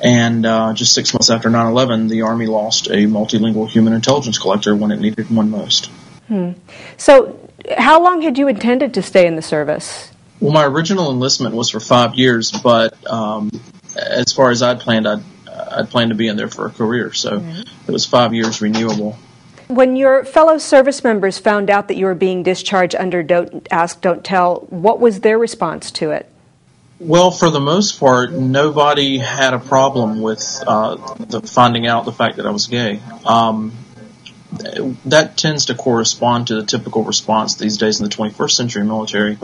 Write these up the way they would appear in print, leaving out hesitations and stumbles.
And just 6 months after 9/11, the Army lost a multilingual human intelligence collector when it needed one most. So how long had you intended to stay in the service? Well, my original enlistment was for 5 years, but as far as I'd planned to be in there for a career. So It was 5 years renewable. When your fellow service members found out that you were being discharged under Don't Ask, Don't Tell, what was their response to it? Well, for the most part, nobody had a problem with finding out the fact that I was gay. That tends to correspond to the typical response these days in the 21st century military.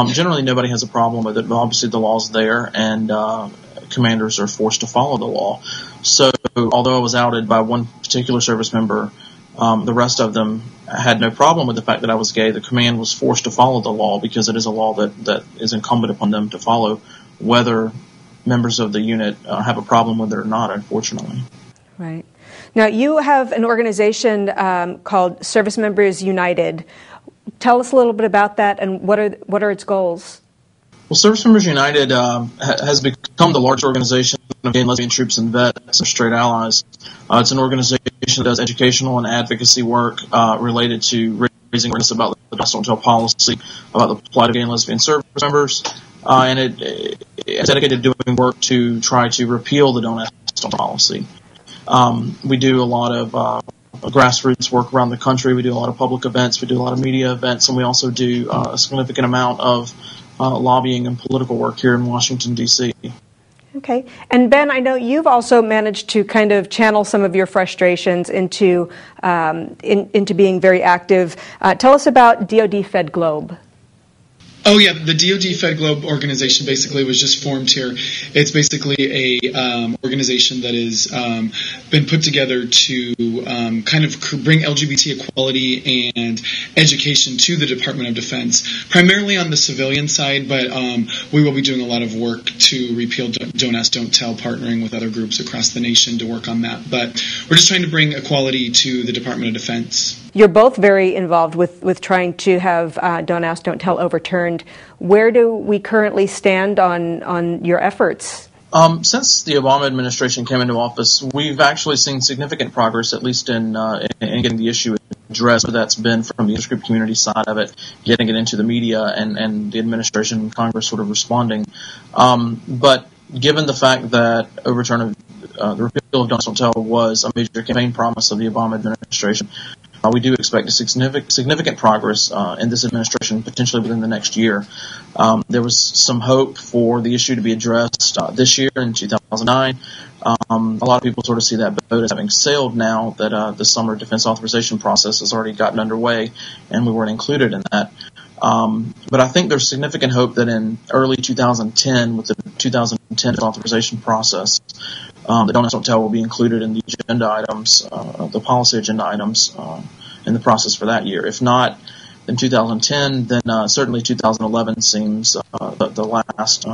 Generally, nobody has a problem with it, but obviously the law's there, and commanders are forced to follow the law. So, although I was outed by one particular service member, the rest of them had no problem with the fact that I was gay. The command was forced to follow the law because it is a law that is incumbent upon them to follow, whether members of the unit have a problem with it or not, unfortunately. Right. Now, you have an organization called Service Members United. Tell us a little bit about that and what are its goals? Well, Service Members United has become the largest organization of gay and lesbian troops and vets or straight allies. It's an organization that does educational and advocacy work related to raising awareness about the Don't Ask, Don't Tell policy, about the plight of gay and lesbian service members, and it's dedicated to doing work to try to repeal the Don't Ask, Don't Tell policy. We do a lot of grassroots work around the country. We do a lot of public events. We do a lot of media events, and we also do a significant amount of lobbying and political work here in Washington, D.C. Okay. And Ben, I know you've also managed to kind of channel some of your frustrations into being very active. Tell us about DoD Fed Globe. Oh, yeah, the DoD Fed Globe organization basically was just formed here. It's basically a organization that has been put together to kind of bring LGBT equality and education to the Department of Defense, primarily on the civilian side, but we will be doing a lot of work to repeal Don't Ask, Don't Tell, partnering with other groups across the nation to work on that. But we're just trying to bring equality to the Department of Defense. You're both very involved with trying to have Don't Ask, Don't Tell overturned. Where do we currently stand on your efforts? Since the Obama administration came into office, we've actually seen significant progress, at least in getting the issue addressed. That's been from the interest group community side of it, getting it into the media, and the administration and Congress sort of responding. But given the fact that the repeal of Don't Ask, Don't Tell was a major campaign promise of the Obama administration, we do expect a significant progress in this administration, potentially within the next year. There was some hope for the issue to be addressed this year in 2009. A lot of people sort of see that boat as having sailed now that the summer defense authorization process has already gotten underway, and we weren't included in that. But I think there's significant hope that in early 2010, with the 2010 authorization process, the Don't Ask, Don't Tell will be included in the agenda items, the policy agenda items in the process for that year. If not in 2010, then certainly 2011 seems the last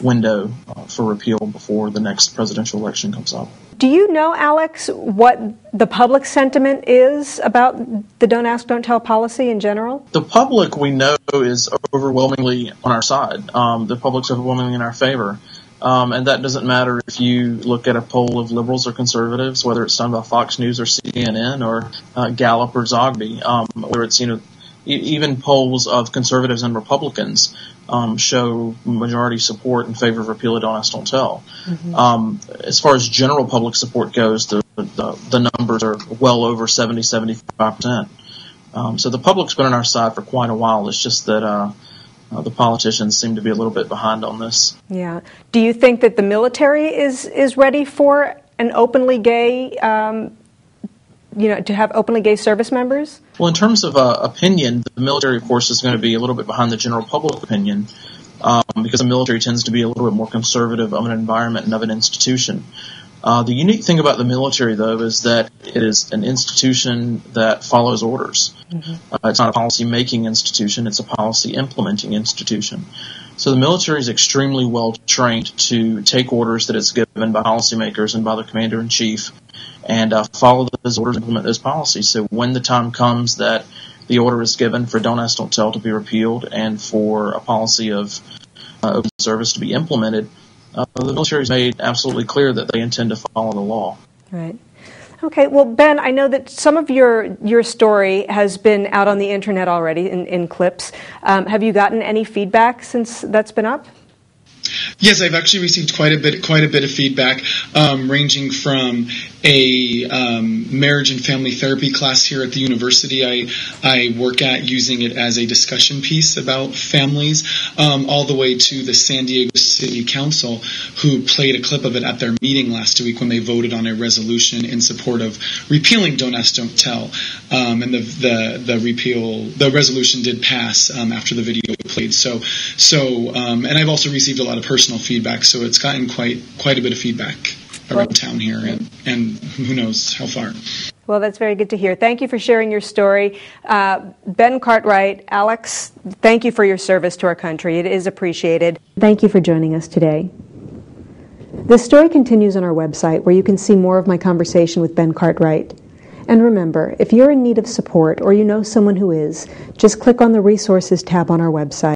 window for repeal before the next presidential election comes up. Do you know, Alex, what the public sentiment is about the Don't Ask, Don't Tell policy in general? The public, we know, is overwhelmingly on our side. The public's overwhelmingly in our favor. And that doesn't matter if you look at a poll of liberals or conservatives, whether it's done by Fox News or CNN or Gallup or Zogby, whether it's, even polls of conservatives and Republicans show majority support in favor of repeal of Don't Ask, Don't Tell. Mm-hmm. As far as general public support goes, the numbers are well over 70-75%. So the public's been on our side for quite a while. It's just that the politicians seem to be a little bit behind on this. Yeah. Do you think that the military is ready for an openly gay, to have openly gay service members? Well, in terms of opinion, the military, of course, is going to be a little bit behind the general public opinion because the military tends to be a little bit more conservative of an environment and of an institution. The unique thing about the military, though, is that it is an institution that follows orders. Mm-hmm. It's not a policy-making institution. It's a policy-implementing institution. So the military is extremely well-trained to take orders that it's given by policymakers and by the commander-in-chief and follow those orders and implement those policies. So when the time comes that the order is given for Don't Ask, Don't Tell to be repealed and for a policy of open service to be implemented, the military's made absolutely clear that they intend to follow the law. Right. Okay, well, Ben, I know that some of your story has been out on the internet already in clips. Have you gotten any feedback since that's been up? Yes, I've actually received quite a bit of feedback, ranging from a marriage and family therapy class here at the university I work at, using it as a discussion piece about families, all the way to the San Diego City Council, who played a clip of it at their meeting last week when they voted on a resolution in support of repealing Don't Ask, Don't Tell, and the resolution did pass after the video played. So, and I've also received a lot of personal feedback, so it's gotten quite a bit of feedback around town here, and who knows how far. Well, that's very good to hear. Thank you for sharing your story. Ben Cartwright, Alex, thank you for your service to our country. It is appreciated. Thank you for joining us today. This story continues on our website, where you can see more of my conversation with Ben Cartwright. And remember, if you're in need of support or you know someone who is, just click on the Resources tab on our website.